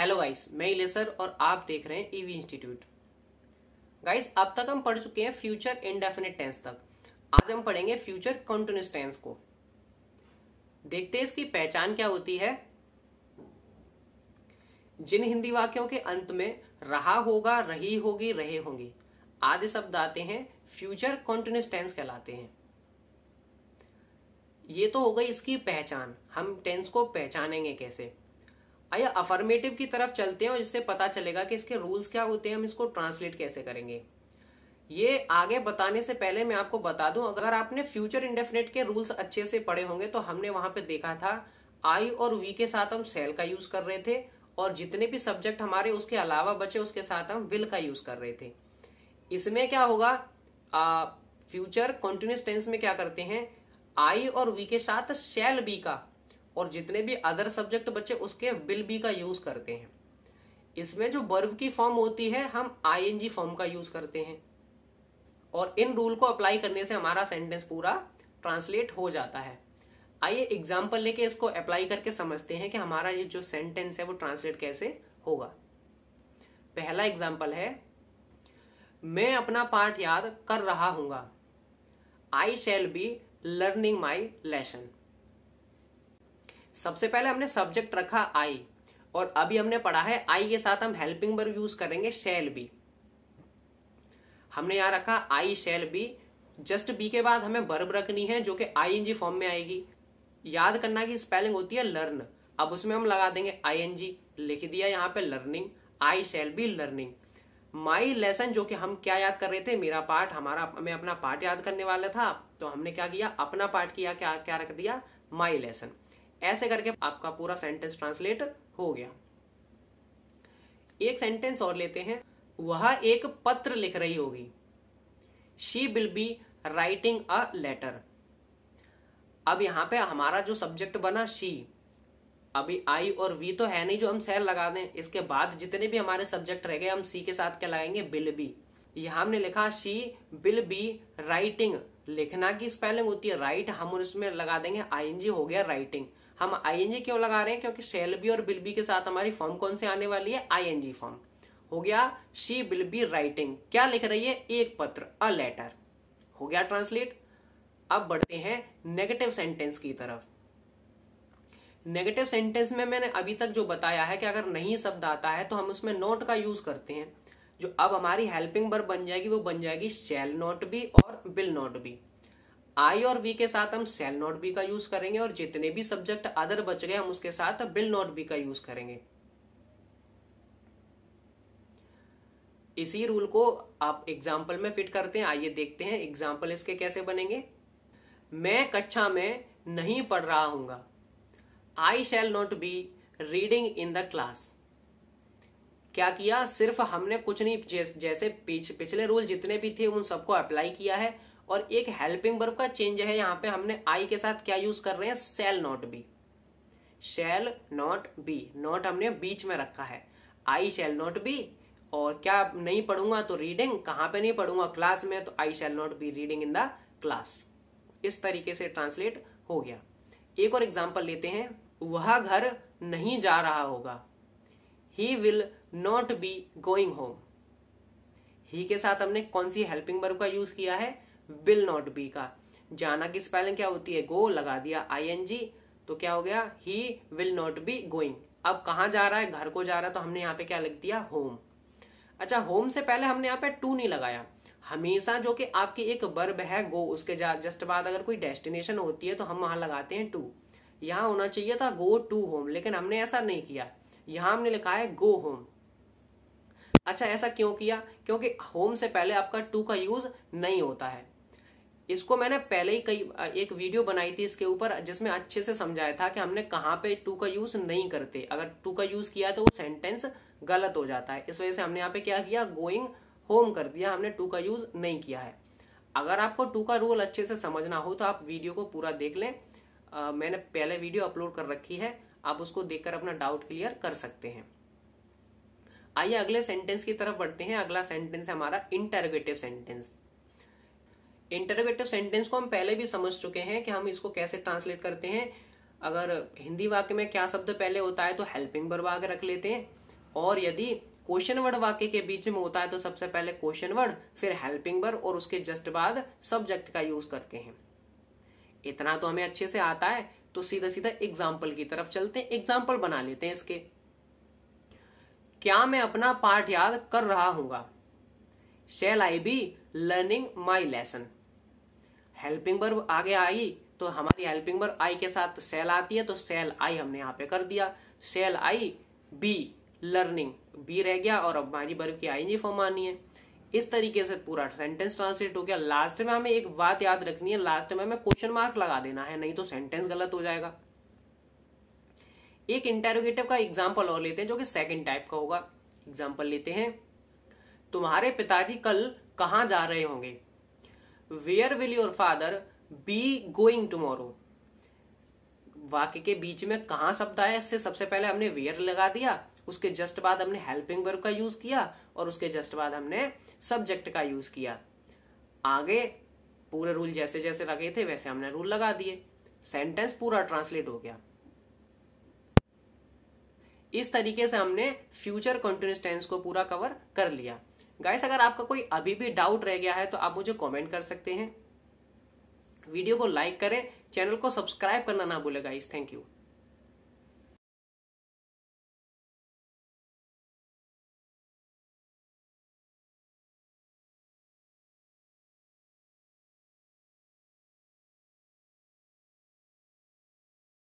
Hello guys, मैं इलेसर और आप देख रहे हैं ईवी इंस्टीट्यूट। गाइस, अब तक हम पढ़ चुके हैं फ्यूचर इंडेफिनिट टेंस तक। आज हम पढ़ेंगे फ्यूचर कंटीन्यूअस टेंस को। देखते हैं इसकी पहचान क्या होती है। जिन हिंदी वाक्यों के अंत में रहा होगा, रही होगी, रहे होंगे आदि शब्द आते हैं, फ्यूचर कंटीन्यूअस टेंस कहलाते हैं। ये तो हो गई इसकी पहचान। हम टेंस को पहचानेंगे कैसे। आइए अफर्मेटिव की तरफ चलते हैं और इससे पता चलेगा कि इसके रूल्स क्या होते हैं, हम इसको ट्रांसलेट कैसे करेंगे। ये आगे बताने से पहले मैं आपको बता दूं, अगर आपने फ्यूचर इंडेफिनिट के रूल्स अच्छे से पढ़े होंगे तो हमने वहां पे देखा था आई और वी के साथ हम शैल का यूज कर रहे थे और जितने भी सब्जेक्ट हमारे उसके अलावा बचे उसके साथ हम विल का यूज कर रहे थे। इसमें क्या होगा, फ्यूचर कंटीन्यूअस टेंस में क्या करते हैं, आई और वी के साथ शैल बी का और जितने भी अदर सब्जेक्ट बचे उसके विल बी का यूज करते हैं। इसमें जो वर्ब की फॉर्म होती है हम आईएनजी फॉर्म का यूज करते हैं और इन रूल को अप्लाई करने से हमारा सेंटेंस पूरा ट्रांसलेट हो जाता है। आइए एग्जाम्पल लेके इसको अप्लाई करके समझते हैं कि हमारा ये जो सेंटेंस है वो ट्रांसलेट कैसे होगा। पहला एग्जाम्पल है, मैं अपना पाठ याद कर रहा हूंगा। I shall be learning my lesson. सबसे पहले हमने सब्जेक्ट रखा आई और अभी हमने पढ़ा है आई के साथ हम हेल्पिंग वर्ब यूज करेंगे शैल बी। हमने यहां रखा आई शैल बी, जस्ट बी के बाद हमें वर्ब रखनी है जो कि आईएनजी फॉर्म में आएगी। याद करना की स्पेलिंग होती है लर्न, अब उसमें हम लगा देंगे आईएनजी। लिख दिया यहां पे learning, I shall be learning. My lesson जो कि हम क्या याद कर रहे थे, मेरा पाठ, मैं अपना पाठ याद करने वाला था तो हमने क्या किया, अपना पाठ किया, क्या रख दिया, माई लेसन। ऐसे करके आपका पूरा सेंटेंस ट्रांसलेट हो गया। एक सेंटेंस और लेते हैं, वह एक पत्र लिख रही होगी। She will be writing a letter. अब यहां पे हमारा जो सब्जेक्ट बना शी, अभी आई और वी तो है नहीं जो हम शैल लगा दें, इसके बाद जितने भी हमारे सब्जेक्ट रह गए हम सी के साथ क्या लगाएंगे, विल बी। यहां हमने लिखा शी विल बी राइटिंग, लिखना की स्पेलिंग होती है राइट, हम उसमें लगा देंगे आईएनजी, हो गया राइटिंग। हम आईएनजी क्यों लगा रहे हैं, क्योंकि शैल बी और विल बी के साथ हमारी फॉर्म कौन से आने वाली है, आईएनजी फॉर्म। हो गया शी विल बी राइटिंग, क्या लिख रही है, एक पत्र, अ लेटर। हो गया ट्रांसलेट। अब बढ़ते हैं नेगेटिव सेंटेंस की तरफ। नेगेटिव सेंटेंस में मैंने अभी तक जो बताया है कि अगर नहीं शब्द आता है तो हम उसमें नॉट का यूज करते हैं। जो अब हमारी हेल्पिंग वर्ब बन जाएगी वो बन जाएगी शैल नॉट बी और विल नॉट बी। आई और वी के साथ हम शैल नॉट बी का यूज करेंगे और जितने भी सब्जेक्ट अदर बच गए हम उसके साथ विल नॉट बी का यूज करेंगे। इसी रूल को आप एग्जाम्पल में फिट करते हैं। आइए देखते हैं एग्जाम्पल इसके कैसे बनेंगे। मैं कक्षा में नहीं पढ़ रहा हूंगा। I shall not be reading in the class. क्या किया, सिर्फ हमने कुछ नहीं, जैसे पिछले रूल जितने भी थे उन सबको अप्लाई किया है और एक हेल्पिंग वर्ब का चेंज है। यहां पे हमने आई के साथ क्या यूज कर रहे हैं, शैल not B. Shell not B, not हमने बीच में रखा है, आई शैल नॉट बी। और क्या नहीं पढ़ूंगा तो रीडिंग, कहां पे नहीं पढ़ूंगा, क्लास में, तो I shall not be reading in the class. इस तरीके से ट्रांसलेट हो गया। एक और एग्जाम्पल लेते हैं, वह घर नहीं जा रहा होगा। He will not be going home. He के साथ हमने कौन सी हेल्पिंग वर्ब का यूज किया है, विल नॉट बी का। जाना की स्पेलिंग क्या होती है, गो, लगा दिया आईएनजी, तो क्या हो गया, ही विल नॉट बी गोइंग। अब कहां जा रहा है, घर को जा रहा है, तो हमने यहाँ पे क्या लिख दिया, होम। अच्छा, होम से पहले हमने यहाँ पे टू नहीं लगाया। हमेशा जो कि आपकी एक वर्ब है गो, उसके जस्ट बाद अगर कोई डेस्टिनेशन होती है तो हम वहां लगाते हैं टू। यहां होना चाहिए था गो टू होम, लेकिन हमने ऐसा नहीं किया, यहां हमने लिखा है गो होम। अच्छा, ऐसा क्यों किया, क्योंकि होम से पहले आपका टू का यूज नहीं होता है। इसको मैंने पहले ही एक वीडियो बनाई थी इसके ऊपर जिसमें अच्छे से समझाया था कि हमने कहां पे टू का यूज नहीं करते। अगर टू का यूज किया तो वो सेंटेंस गलत हो जाता है, इस वजह से हमने यहाँ पे क्या किया, गोइंग होम कर दिया, हमने टू का यूज नहीं किया है। अगर आपको टू का रूल अच्छे से समझना हो तो आप वीडियो को पूरा देख लें। मैंने पहले वीडियो अपलोड कर रखी है, आप उसको देखकर अपना डाउट क्लियर कर सकते हैं। आइए अगले सेंटेंस की तरफ बढ़ते हैं। अगला सेंटेंस है हमारा इंटरोगेटिव सेंटेंस। इंटरोगेटिव सेंटेंस को हम पहले भी समझ चुके हैं कि हम इसको कैसे ट्रांसलेट करते हैं। अगर हिंदी वाक्य में क्या शब्द पहले होता है तो हेल्पिंग वर्ब आगे रख लेते हैं और यदि क्वेश्चन वर्ड वाक्य के बीच में होता है तो सबसे पहले क्वेश्चन वर्ड, फिर हेल्पिंग वर्ब और उसके जस्ट बाद सब्जेक्ट का यूज करते हैं। इतना तो हमें अच्छे से आता है, तो सीधा सीधा एग्जाम्पल की तरफ चलते हैं। एग्जाम्पल बना लेते हैं इसके। क्या मैं अपना पाठ याद कर रहा हूंगा? Shall I be learning my lesson. Helping verb आगे आई तो हमारी हेल्पिंग वर्ब आई के साथ शैल आती है, तो शैल आई हमने यहां पे कर दिया। शैल आई बी लर्निंग, बी रह गया और अब हमारी वर्ब की आईएनजी फॉर्म आनी है। इस तरीके से पूरा सेंटेंस ट्रांसलेट हो गया। लास्ट में हमें एक बात याद रखनी है, लास्ट में हमें क्वेश्चन मार्क लगा देना है, नहीं तो सेंटेंस गलत हो जाएगा। एक इंटेरोगेटिव का एग्जाम्पल और लेते हैं जो कि सेकंड टाइप का होगा। एग्जाम्पल लेते हैं, तुम्हारे पिताजी कल कहां जा रहे होंगे? Where will your father be going tomorrow. वाक्य के बीच में कहां शब्द आया, इससे सबसे पहले हमने वेयर लगा दिया, उसके जस्ट बाद हमने हेल्पिंग वर्ब का यूज किया और उसके जस्ट बाद हमने सब्जेक्ट का यूज किया। आगे पूरे रूल जैसे जैसे लगे थे वैसे हमने रूल लगा दिए, सेंटेंस पूरा ट्रांसलेट हो गया। इस तरीके से हमने फ्यूचर कंटीन्यूअस टेंस को पूरा कवर कर लिया। गाइस, अगर आपका कोई अभी भी डाउट रह गया है तो आप मुझे कमेंट कर सकते हैं। वीडियो को लाइक करें, चैनल को सब्सक्राइब करना ना भूलें गाइस। Thank you.